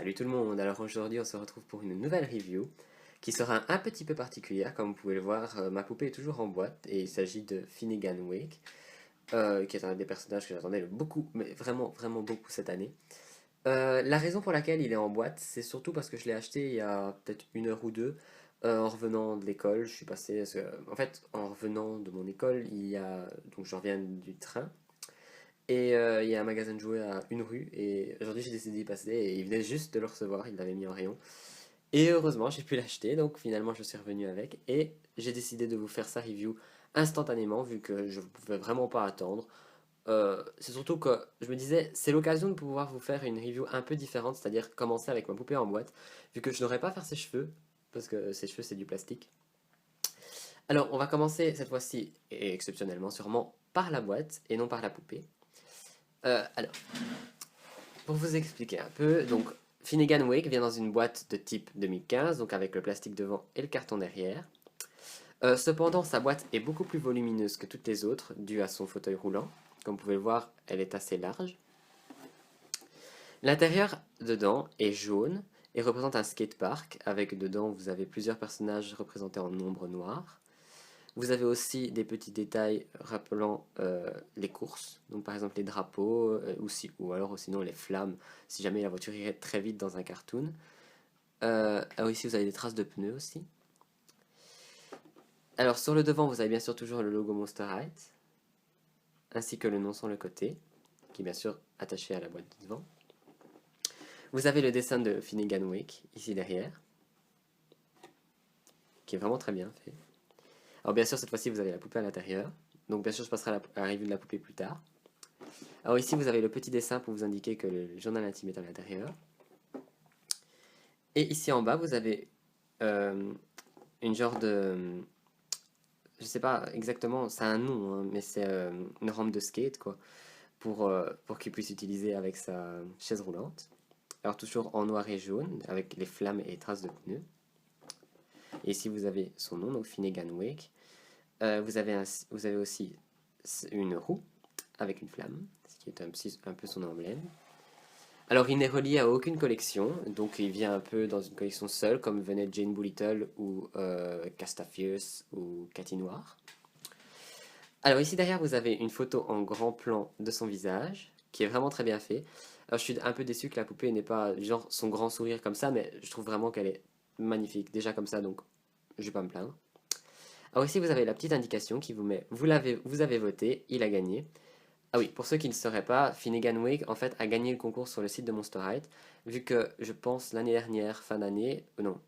Salut tout le monde, alors aujourd'hui on se retrouve pour une nouvelle review qui sera un petit peu particulière. Comme vous pouvez le voir, ma poupée est toujours en boîte et il s'agit de Finnegan Wake, qui est un des personnages que j'attendais beaucoup, mais vraiment beaucoup cette année. La raison pour laquelle il est en boîte, c'est surtout parce que je l'ai acheté il y a peut-être une heure ou deux en revenant de l'école. Je suis passé, en fait, en revenant de mon école, donc je reviens du train. Et il y a un magasin de jouets à une rue, et aujourd'hui j'ai décidé d'y passer, et il venait juste de le recevoir, il l'avait mis en rayon. Et heureusement j'ai pu l'acheter, donc finalement je suis revenu avec, et j'ai décidé de vous faire sa review instantanément, vu que je ne pouvais vraiment pas attendre. C'est surtout que je me disais, c'est l'occasion de pouvoir vous faire une review un peu différente, c'est-à-dire commencer avec ma poupée en boîte, vu que je n'aurais pas faire ses cheveux, parce que ses cheveux c'est du plastique. Alors on va commencer cette fois-ci, et exceptionnellement sûrement, par la boîte, et non par la poupée. Alors, pour vous expliquer un peu, donc Finnegan Wake vient dans une boîte de type 2015, donc avec le plastique devant et le carton derrière. Cependant, sa boîte est beaucoup plus volumineuse que toutes les autres, due à son fauteuil roulant. Comme vous pouvez le voir, elle est assez large. L'intérieur dedans est jaune et représente un skatepark, avec dedans vous avez plusieurs personnages représentés en ombre noire. Vous avez aussi des petits détails rappelant les courses, donc par exemple les drapeaux, ou alors sinon les flammes, si jamais la voiture irait très vite dans un cartoon. Ici vous avez des traces de pneus aussi. Alors sur le devant vous avez bien sûr toujours le logo Monster High, ainsi que le nom sur le côté, qui est bien sûr attaché à la boîte de devant. Vous avez le dessin de Finnegan Wake, ici derrière, qui est vraiment très bien fait. Alors bien sûr cette fois-ci vous avez la poupée à l'intérieur, donc bien sûr je passerai à la review de la poupée plus tard. Alors ici, vous avez le petit dessin pour vous indiquer que le journal intime est à l'intérieur. Et ici en bas, vous avez une genre de... Je sais pas exactement, c'est un nom, hein, mais c'est une rampe de skate, quoi, pour qu'il puisse utiliser avec sa chaise roulante. Alors toujours en noir et jaune, avec les flammes et les traces de pneus. Et ici, vous avez son nom, donc Finnegan Wake. Vous avez aussi une roue avec une flamme, ce qui est un peu son emblème. Alors, il n'est relié à aucune collection, donc il vient un peu dans une collection seule, comme venait Jane Boolittle ou Castafius ou Cathy Noir. Alors ici derrière, vous avez une photo en grand plan de son visage, qui est vraiment très bien fait. Alors je suis un peu déçu que la poupée n'ait pas genre son grand sourire comme ça, mais je trouve vraiment qu'elle est magnifique, déjà comme ça, donc je vais pas me plaindre. Alors ici, vous avez la petite indication qui vous met, vous avez voté, il a gagné. Ah oui, pour ceux qui ne sauraient pas, Finnegan Wake en fait a gagné le concours sur le site de Monster High, vu que je pense l'année dernière, fin d'année, non,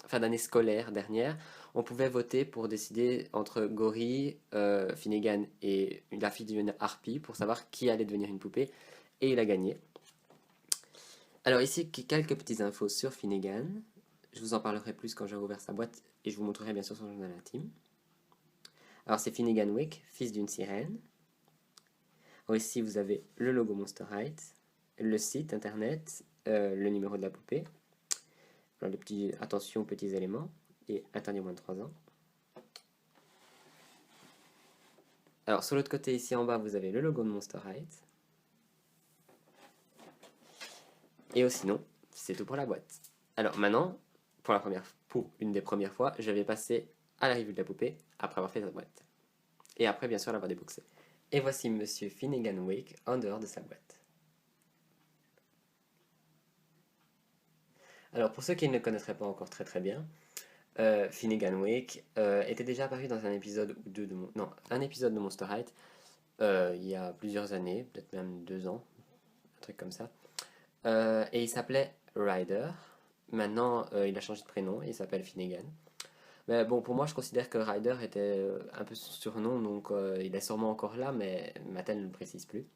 fin d'année scolaire dernière, on pouvait voter pour décider entre Gory, Finnegan et la fille d'une harpie pour savoir qui allait devenir une poupée, et il a gagné. Alors ici, quelques petites infos sur Finnegan. Je vous en parlerai plus quand j'aurai ouvert sa boîte et je vous montrerai bien sûr son journal intime. Alors c'est Finnegan Wake, fils d'une sirène. Alors ici, vous avez le logo Monster High, le site internet, le numéro de la poupée. Alors, attention aux petits éléments, et interdit moins de 3 ans. Alors, sur l'autre côté, ici en bas, vous avez le logo de Monster High. Et sinon, c'est tout pour la boîte. Alors maintenant, pour une des premières fois, je vais passer à la review de la poupée après avoir fait sa boîte. Et après, bien sûr, l'avoir déboxée. Et voici Monsieur Finnegan Wake en dehors de sa boîte. Alors pour ceux qui ne le connaîtraient pas encore très bien, Finnegan Wake était déjà apparu dans un épisode ou deux un épisode de Monster High il y a plusieurs années, peut-être même 2 ans, un truc comme ça. Et il s'appelait Ryder. Maintenant, il a changé de prénom et il s'appelle Finnegan. Mais bon, pour moi, je considère que Ryder était un peu son surnom, donc il est sûrement encore là, mais Mattel ne le précise plus.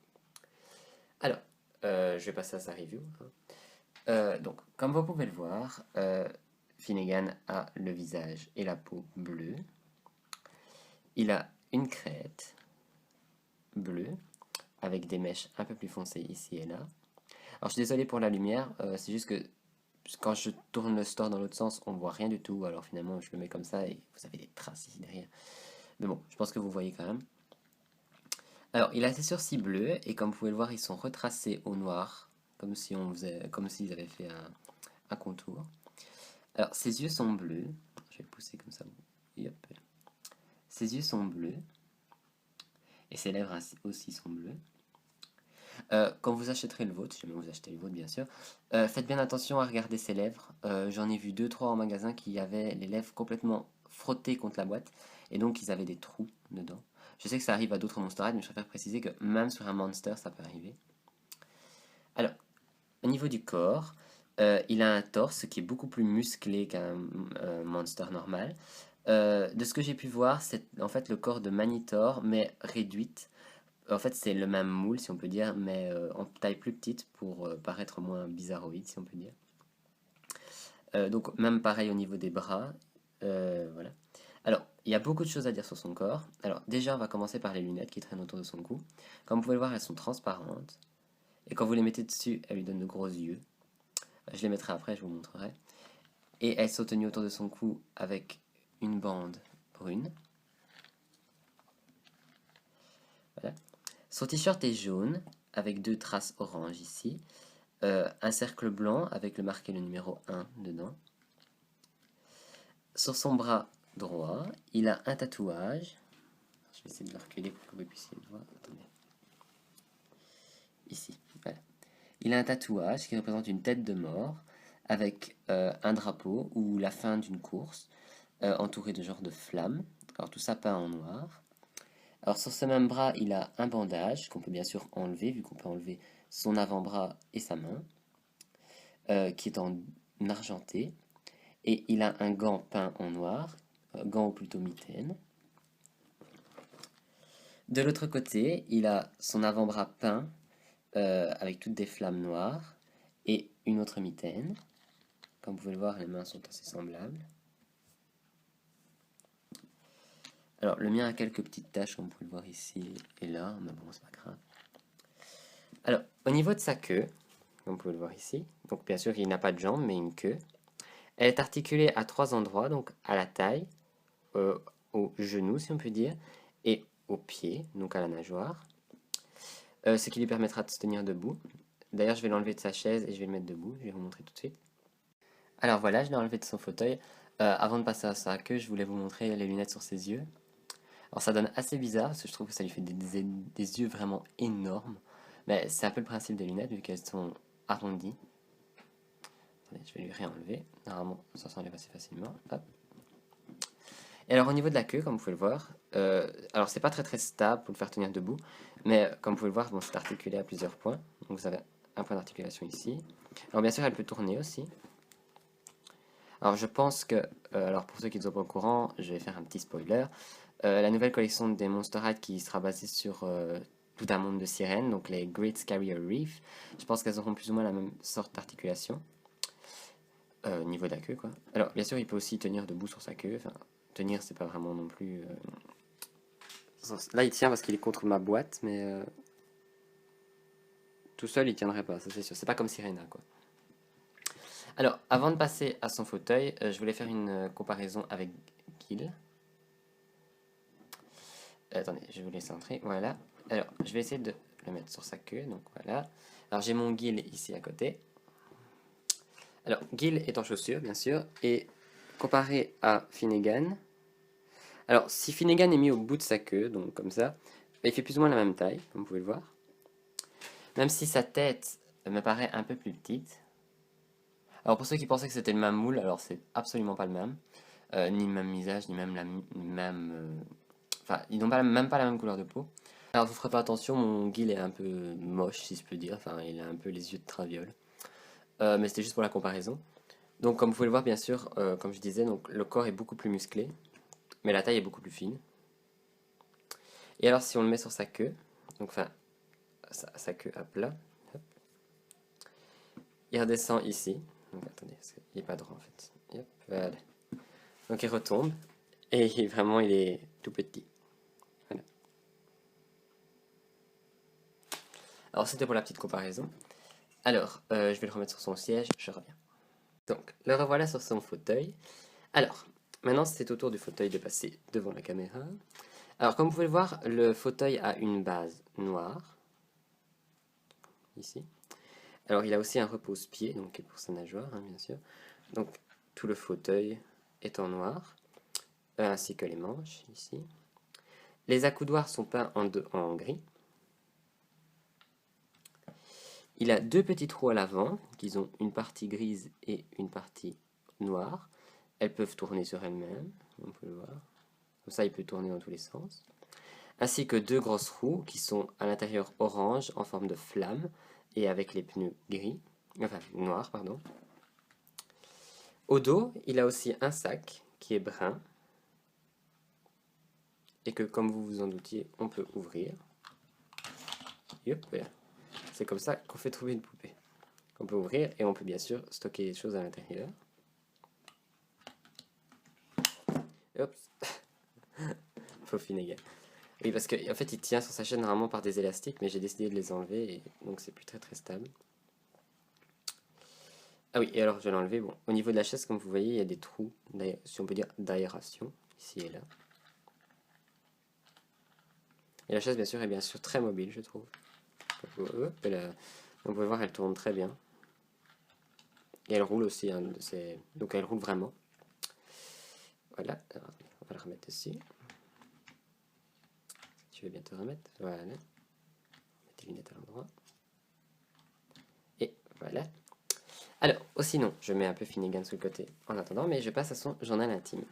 Alors, je vais passer à sa review, hein. Donc, comme vous pouvez le voir, Finnegan a le visage et la peau bleue. Il a une crête bleue avec des mèches un peu plus foncées ici et là. Alors, je suis désolé pour la lumière, c'est juste que quand je tourne le store dans l'autre sens, on ne voit rien du tout. Alors, finalement, je le mets comme ça et vous avez des traces ici derrière. Mais bon, je pense que vous voyez quand même. Alors, il a ses sourcils bleus et comme vous pouvez le voir, ils sont retracés au noir comme si comme s'ils avaient fait un contour. Alors, ses yeux sont bleus. Je vais le pousser comme ça. Yep. Ses yeux sont bleus. Et ses lèvres aussi sont bleues. Quand vous achèterez le vôtre, si jamais vous achetez le vôtre bien sûr, faites bien attention à regarder ses lèvres. J'en ai vu 2-3 en magasin qui avaient les lèvres complètement frottées contre la boîte. Et donc ils avaient des trous dedans. Je sais que ça arrive à d'autres Monster High, mais je préfère préciser que même sur un Monster, ça peut arriver. Alors, au niveau du corps, il a un torse qui est beaucoup plus musclé qu'un Monster normal. De ce que j'ai pu voir, c'est en fait le corps de Manitor, mais réduite. En fait, c'est le même moule, si on peut dire, mais en taille plus petite pour paraître moins bizarroïde, si on peut dire. Donc, même pareil au niveau des bras. Voilà. Alors, il y a beaucoup de choses à dire sur son corps. Alors, déjà, on va commencer par les lunettes qui traînent autour de son cou. Comme vous pouvez le voir, elles sont transparentes. Et quand vous les mettez dessus, elles lui donnent de gros yeux. Je les mettrai après, je vous montrerai. Et elles sont tenues autour de son cou avec une bande brune. Voilà. Son t-shirt est jaune, avec 2 traces orange ici. Un cercle blanc avec le marqué le numéro 1 dedans. Sur son bras droit, il a un tatouage. Je vais essayer de le reculer pour que vous puissiez le voir. Attendez. Ici, voilà. Il a un tatouage qui représente une tête de mort avec un drapeau ou la fin d'une course entouré de genres de flammes. Alors tout ça peint en noir. Alors sur ce même bras, il a un bandage qu'on peut bien sûr enlever vu qu'on peut enlever son avant-bras et sa main qui est en argenté. Et il a un gant peint en noir, gant ou plutôt mitaine. De l'autre côté, il a son avant-bras peint avec toutes des flammes noires et une autre mitaine. Comme vous pouvez le voir, les mains sont assez semblables. Alors, le mien a quelques petites taches, comme vous pouvez le voir ici et là, mais bon, c'est pas grave. Alors, au niveau de sa queue, comme vous pouvez le voir ici, donc bien sûr, il n'a pas de jambes, mais une queue. Elle est articulée à 3 endroits, donc à la taille, au genou, si on peut dire, et au pied, donc à la nageoire. Ce qui lui permettra de se tenir debout. D'ailleurs, je vais l'enlever de sa chaise et je vais le mettre debout. Je vais vous montrer tout de suite. Alors voilà, je l'ai enlevé de son fauteuil. Avant de passer à sa queue, je voulais vous montrer les lunettes sur ses yeux. Alors ça donne assez bizarre, parce que je trouve que ça lui fait des yeux vraiment énormes. Mais c'est un peu le principe des lunettes, vu qu'elles sont arrondies. Attendez, je vais lui réenlever. Normalement, ça s'enlève assez facilement. Hop. Et alors au niveau de la queue, comme vous pouvez le voir, alors c'est pas très stable pour le faire tenir debout, mais comme vous pouvez le voir, bon, c'est articulé à plusieurs points. Donc vous avez un point d'articulation ici. Alors bien sûr, elle peut tourner aussi. Alors je pense que, alors pour ceux qui ne sont pas au courant, je vais faire un petit spoiler. La nouvelle collection des Monster High qui sera basée sur tout un monde de sirènes, donc les Great Scary Reef, je pense qu'elles auront plus ou moins la même sorte d'articulation. Au niveau de la queue, quoi. Alors bien sûr, il peut aussi tenir debout sur sa queue. Enfin, tenir, c'est pas vraiment non plus... Là, il tient parce qu'il est contre ma boîte, mais tout seul, il tiendrait pas, ça c'est sûr. C'est pas comme Sirena, quoi. Alors, avant de passer à son fauteuil, je voulais faire une comparaison avec Gil. Attendez, je vais vous laisser entrer. Voilà. Alors, je vais essayer de le mettre sur sa queue. Donc voilà. Alors, j'ai mon Gil ici à côté. Alors, Gil est en chaussures, bien sûr. Et comparé à Finnegan. Alors, si Finnegan est mis au bout de sa queue, donc comme ça, il fait plus ou moins la même taille, comme vous pouvez le voir. Même si sa tête me paraît un peu plus petite. Alors, pour ceux qui pensaient que c'était le même moule, alors c'est absolument pas le même. Ni le même visage, ni même la même... Enfin, ils n'ont même pas la même couleur de peau. Alors, vous ferez pas attention, mon Gil est un peu moche, si je peux dire. Enfin, il a un peu les yeux de traviole. Mais c'était juste pour la comparaison. Donc, comme vous pouvez le voir, bien sûr, comme je disais, donc, le corps est beaucoup plus musclé, mais la taille est beaucoup plus fine. Et alors, si on le met sur sa queue, donc, enfin, sa queue à plat, hop, il redescend ici. Donc, attendez, il n'est pas droit en fait. Hop, voilà. Donc, il retombe, et vraiment, il est tout petit. Voilà. Alors, c'était pour la petite comparaison. Alors, je vais le remettre sur son siège, je reviens. Donc, le revoilà sur son fauteuil. Alors, maintenant c'est au tour du fauteuil de passer devant la caméra. Alors, comme vous pouvez le voir, le fauteuil a une base noire, ici. Alors il a aussi un repose-pied, donc pour sa nageoire, hein, bien sûr. Donc tout le fauteuil est en noir, ainsi que les manches ici. Les accoudoirs sont peints en gris. Il a deux petits trous à l'avant, qui ont une partie grise et une partie noire. Elles peuvent tourner sur elles-mêmes, on peut le voir. Comme ça, il peut tourner dans tous les sens. Ainsi que deux grosses roues qui sont à l'intérieur orange en forme de flamme et avec les pneus gris, enfin noirs, pardon. Au dos, il a aussi un sac qui est brun et que, comme vous vous en doutiez, on peut ouvrir. Yep, c'est comme ça qu'on fait trouver une poupée. On peut ouvrir et on peut bien sûr stocker les choses à l'intérieur. Hop, faux Finnegan. Oui, parce qu'en fait, il tient sur sa chaîne normalement par des élastiques, mais j'ai décidé de les enlever, et donc c'est plus très stable. Ah oui, et alors je vais l'enlever. Bon, au niveau de la chaise, comme vous voyez, il y a des trous, si on peut dire, d'aération, ici et là. Et la chaise, bien sûr, est bien sûr très mobile, je trouve. Hop, on peut voir, elle tourne très bien. Et elle roule aussi, hein, donc elle roule vraiment. Voilà, alors, on va le remettre ici. Tu veux bien te remettre, voilà. Mettre tes lunettes à l'endroit. Et voilà. Alors, sinon, je mets un peu Finnegan sur le côté en attendant, mais je passe à son journal intime.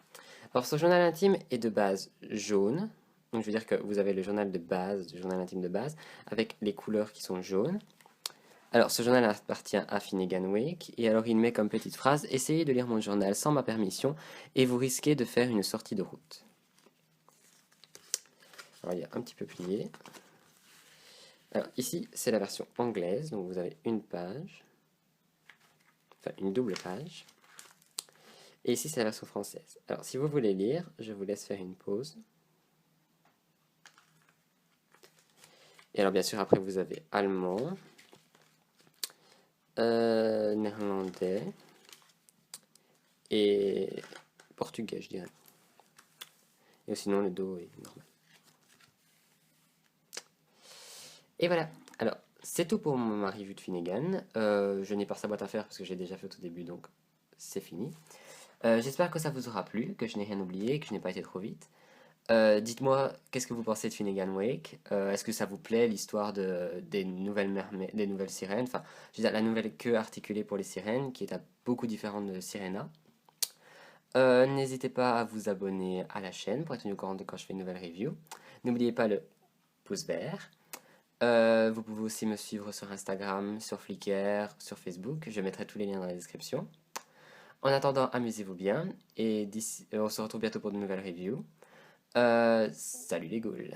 Alors, ce journal intime est de base jaune. Donc, je veux dire que vous avez le journal de base, le journal intime de base, avec les couleurs qui sont jaunes. Alors, ce journal appartient à Finnegan Wake, et alors il met comme petite phrase « Essayez de lire mon journal sans ma permission, et vous risquez de faire une sortie de route. » Alors, il est un petit peu plié. Alors, ici, c'est la version anglaise, donc vous avez une page, enfin une double page. Et ici, c'est la version française. Alors, si vous voulez lire, je vous laisse faire une pause. Et alors, bien sûr, après, vous avez allemand, néerlandais et portugais, je dirais. Et sinon, le dos est normal. Et voilà. Alors, c'est tout pour ma review de Finnegan. Je n'ai pas sa boîte à faire parce que j'ai déjà fait au début, donc c'est fini. J'espère que ça vous aura plu, que je n'ai rien oublié, que je n'ai pas été trop vite. Dites-moi, qu'est-ce que vous pensez de Finnegan Wake? Est-ce que ça vous plaît l'histoire des nouvelles sirènes? Enfin, je veux dire, la nouvelle queue articulée pour les sirènes, qui est beaucoup différente de Sirena. N'hésitez pas à vous abonner à la chaîne pour être tenu au courant de quand je fais une nouvelle review. N'oubliez pas le pouce vert. Vous pouvez aussi me suivre sur Instagram, sur Flickr, sur Facebook. Je mettrai tous les liens dans la description. En attendant, amusez-vous bien et on se retrouve bientôt pour de nouvelles reviews. Salut les ghouls!